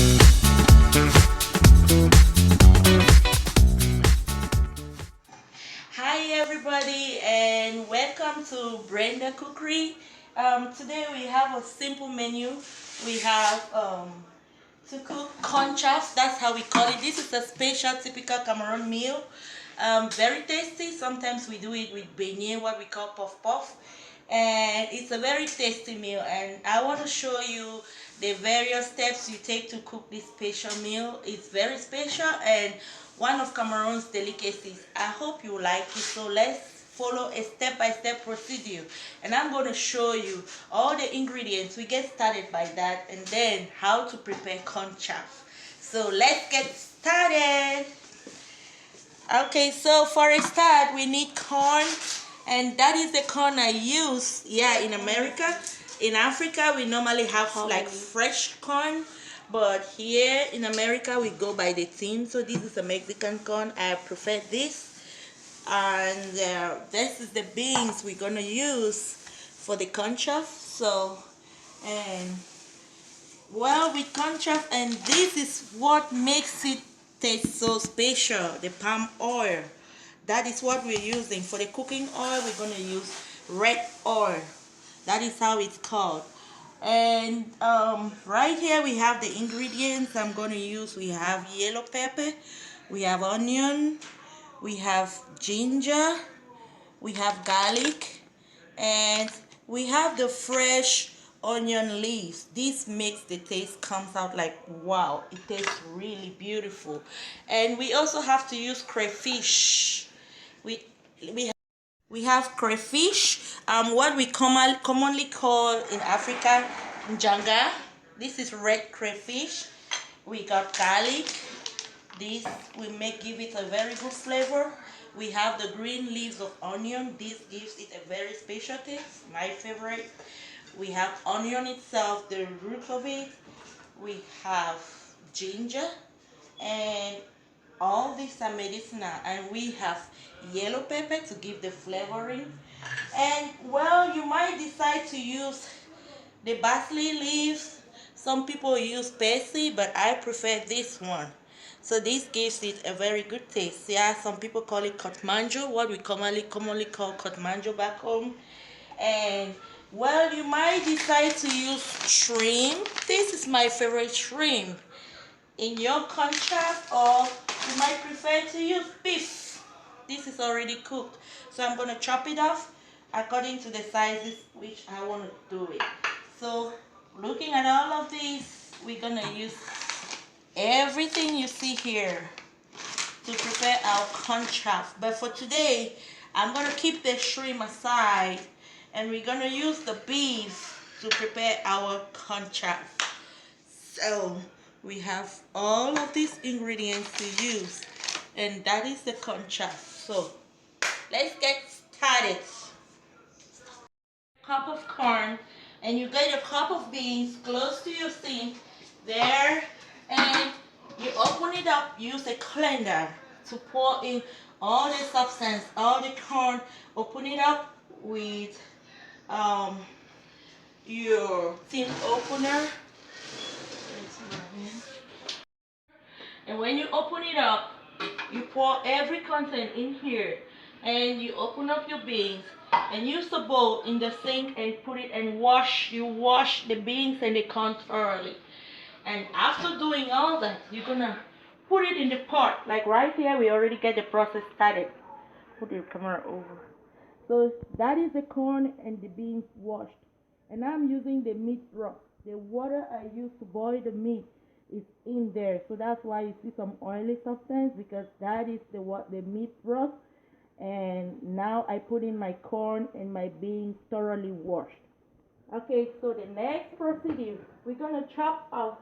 Hi everybody and welcome to Brenda Cookery. Today we have a simple menu. We have to cook CornChaff, that's how we call it. This is a special typical Cameroon meal. Very tasty. Sometimes we do it with beignet, what we call puff puff. And it's a very tasty meal, and I want to show you the various steps you take to cook this special meal. It's very special and one of Cameroon's delicacies. I hope you like it. So let's follow a step-by-step procedure, and I'm going to show you all the ingredients. We get started by that, and then how to prepare CornChaff. So let's get started. Okay, so for a start, we need corn, and that is the corn I use. Yeah, in America. In Africa, we normally have like fresh corn, but here in America, we go by the tin. So this is a Mexican corn. I prefer this, and this is the beans we're gonna use for the CornChaff. So, and well, with CornChaff, and this is what makes it taste so special, the palm oil. That is what we're using. For the cooking oil, we're going to use red oil. That is how it's called. And right here we have the ingredients I'm going to use. We have yellow pepper, we have onion, we have ginger, we have garlic, and we have the fresh onion leaves. This makes the taste comes out like wow, it tastes really beautiful. And we also have to use crayfish. We we have crayfish, what we commonly call in Africa njanga. This is red crayfish. We got garlic. This will give it a very good flavor. We have the green leaves of onion. This gives it a very special taste, my favorite. We have onion itself, the root of it. We have ginger, and all these are medicinal. And we have yellow pepper to give the flavoring. And well, you might decide to use the parsley leaves. Some people use parsley, but I prefer this one. So this gives it a very good taste. Yeah, some people call it kotmanjo, what we commonly call kotmanjo back home. And well, you might decide to use shrimp. This is my favorite shrimp in your CornChaff, or you might prefer to use beef. This is already cooked, so I'm going to chop it off according to the sizes which I want to do it. So looking at all of these, we're going to use everything you see here to prepare our CornChaff. But for today, I'm going to keep the shrimp aside, and we're going to use the beef to prepare our CornChaff. So we have all of these ingredients to use, and that is the CornChaff. So let's get started. Cup of corn, and you get a cup of beans close to your sink there, and you open it up. Use a colander to pour in all the substance, all the corn. Open it up with your tin opener. And when you open it up, you pour every content in here, and you open up your beans and use the bowl in the sink and put it and wash. You wash the beans and the corn thoroughly. And after doing all that, you're gonna put it in the pot. Like right here, we already get the process started. Put your camera over. So that is the corn and the beans washed. And I'm using the meat broth. The water I use to boil the meat is in there. So that's why you see some oily substance, because that is the meat broth. And now I put in my corn and my beans thoroughly washed. Okay, so the next procedure, we're gonna chop off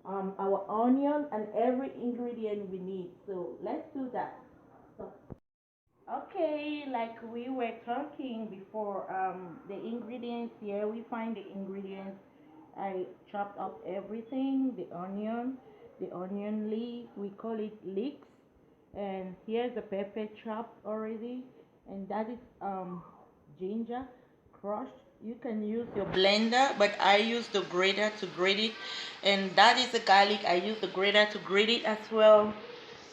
our onion and every ingredient we need. So let's do that. So, okay, like we were talking before, the ingredients here, we find the ingredients. I chopped up everything, the onion leaf, we call it leeks, and here's the pepper chopped already, and that is ginger crushed, You can use your blender, but I use the grater to grate it. And that is the garlic. I use the grater to grate it as well.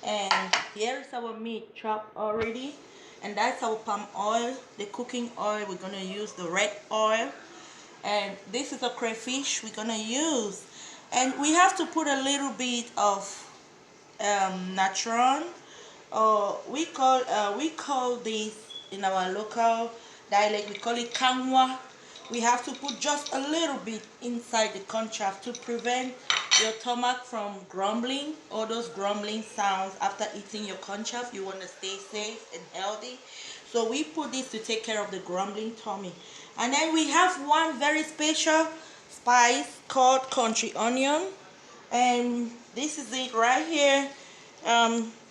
And here is our meat chopped already. And that's our palm oil, the cooking oil. We're gonna use the red oil. And this is a crayfish we're gonna use. And we have to put a little bit of natron, or we call this in our local dialect, we call it kanwa. We have to put just a little bit inside the CornChaff to prevent your stomach from grumbling, all those grumbling sounds after eating your CornChaff. You want to stay safe and healthy, so we put this to take care of the grumbling tummy. And then we have one very special spice called country onion, and this is it right here,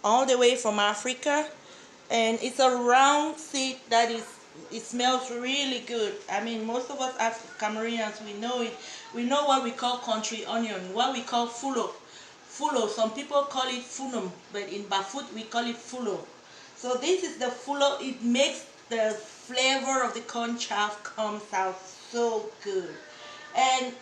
all the way from Africa. And it's a round seed that is, it smells really good. I mean, most of us as Cameroonians, we know it. We know what we call country onion, what we call fulo. Fulo, some people call it funum, but in Bafut we call it fulo. So this is the fulo. It makes the flavor of the CornChaff comes out so good. And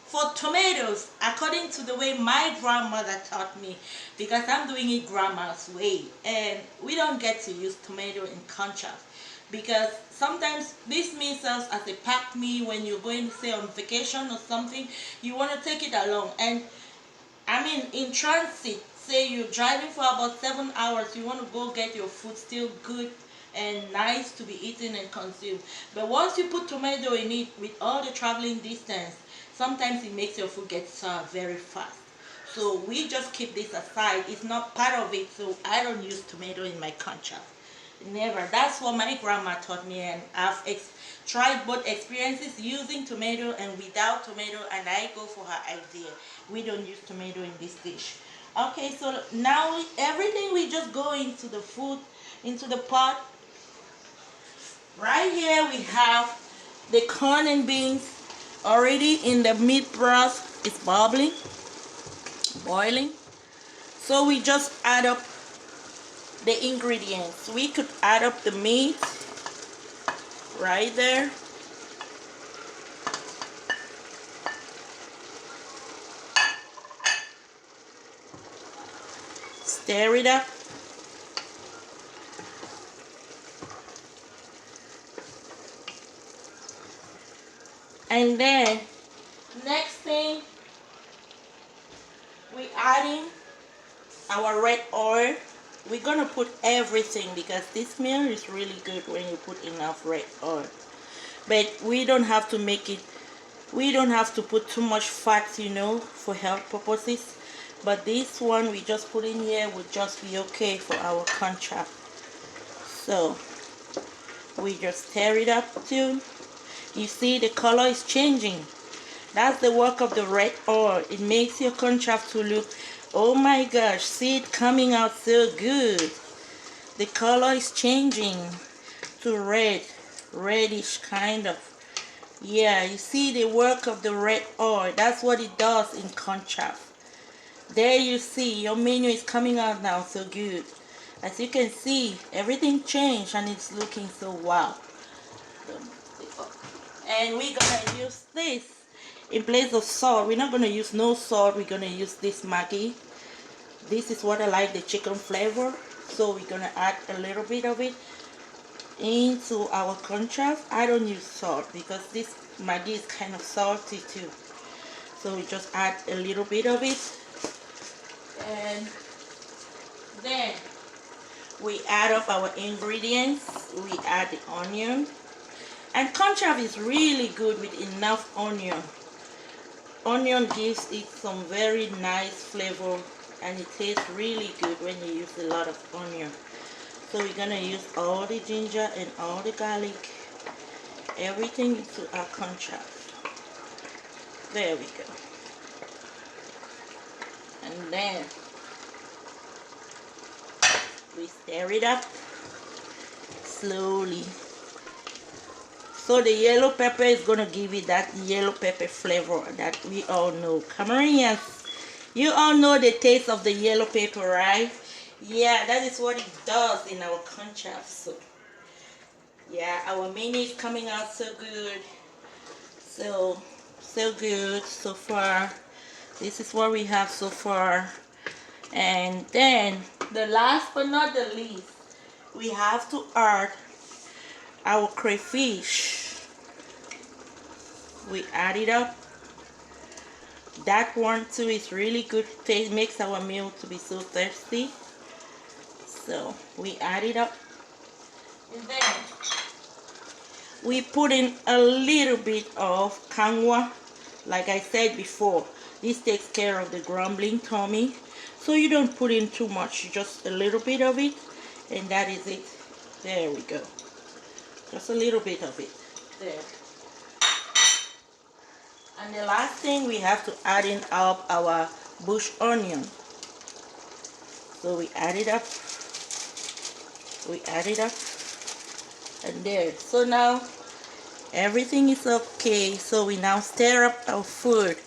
for tomatoes, according to the way my grandmother taught me, because I'm doing it grandma's way, and we don't get to use tomato in CornChaff, because sometimes this means as a packed meal when you're going to say on vacation or something, you want to take it along. And I mean, in transit, say you're driving for about 7 hours, you want to go get your food still good and nice to be eaten and consumed. But once you put tomato in it, with all the traveling distance, sometimes it makes your food get sour very fast. So we just keep this aside. It's not part of it, so I don't use tomato in my CornChaff. Never. That's what my grandma taught me, and I've tried both experiences using tomato and without tomato, and I go for her idea. We don't use tomato in this dish. Okay, so now everything we just go into the food, into the pot. Right here we have the corn and beans already in the meat broth. It's bubbling, boiling. So we just add up the ingredients. We could add up the meat right there. Stir it up. And then next thing, we adding our red oil. We're gonna put everything because this meal is really good when you put enough red oil. But we don't have to make it, we don't have to put too much fat, you know, for health purposes. But this one we just put in here would just be okay for our CornChaff. So we just stir it up too. You see the color is changing. That's the work of the red oil. It makes your CornChaff to look, oh my gosh, see it coming out so good. The color is changing to red, reddish kind of. Yeah, you see the work of the red oil. That's what it does in CornChaff. There you see, your menu is coming out now so good. As you can see, everything changed and it's looking so wow. And we're gonna use this in place of salt. We're not gonna use no salt. We're gonna use this Maggi. This is what I like, the chicken flavor. So we're gonna add a little bit of it into our CornChaff. I don't use salt because this Maggi is kind of salty too. So we just add a little bit of it. And then we add up our ingredients. We add the onion. And CornChaff is really good with enough onion. Onion gives it some very nice flavor, and it tastes really good when you use a lot of onion. So we're gonna use all the ginger and all the garlic, everything into our CornChaff. There we go. And then we stir it up slowly. So the yellow pepper is going to give it that yellow pepper flavor that we all know. Cameroonians, you all know the taste of the yellow pepper, right? Yeah, that is what it does in our CornChaff. So Yeah, our menu is coming out so good. So good so far. This is what we have so far. And then the last but not the least, we have to add our crayfish. We add it up. That one too is really good taste, makes our meal to be so thirsty. So we add it up, and then we put in a little bit of kangwa. Like I said before, this takes care of the grumbling tummy, so you don't put in too much, just a little bit of it, and that is it. There we go, just a little bit of it there. And the last thing, we have to add in up our bush onion. So we add it up, and there. So now everything is okay. So we now stir up our food.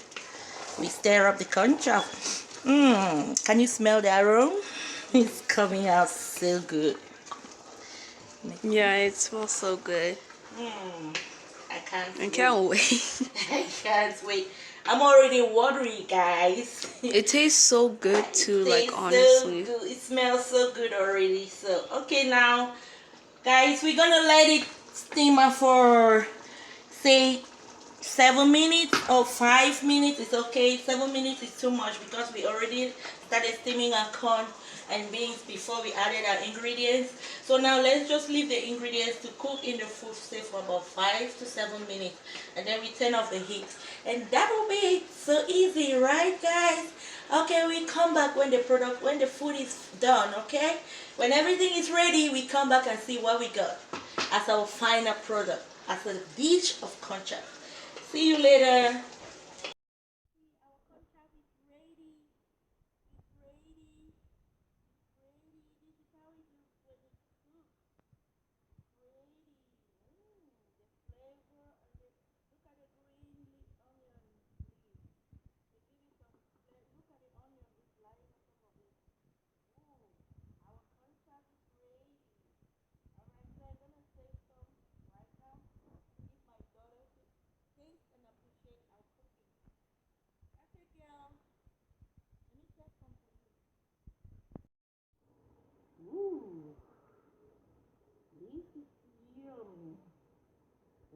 We stir up the CornChaff. Can you smell the aroma? It's coming out so good. Yeah, it smells so good. I can't wait. I can't wait. I'm already watery, guys. It tastes so good too, It like tastes honestly. so good. It smells so good already. So okay, now guys, we're gonna let it simmer for say 7 minutes or 5 minutes. It's okay. 7 minutes is too much because we already started steaming our corn and beans before we added our ingredients. So now let's just leave the ingredients to cook in the food say for about 5 to 7 minutes, and then we turn off the heat, and that will be it. So easy, right guys? Okay, we come back when the food is done. Okay, when everything is ready, we come back and see what we got as our final product, as a dish of CornChaff. See you later. Ooh, this is yummy.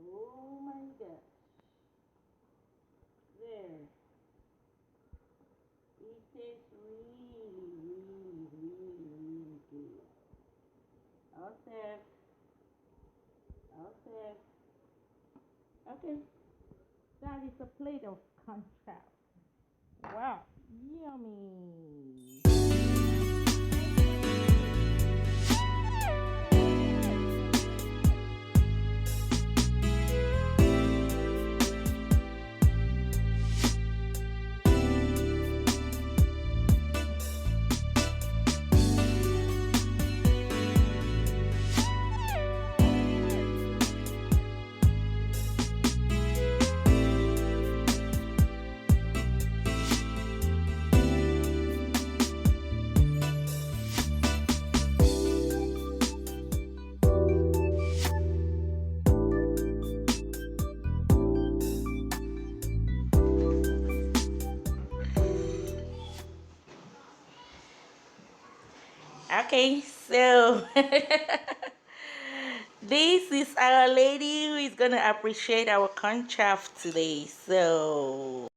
Oh my god. There. It tastes really good. Okay. Okay. Okay. That is a plate of CornChaff. Wow. Yummy. Okay, so this is our lady who is gonna appreciate our CornChaff today. So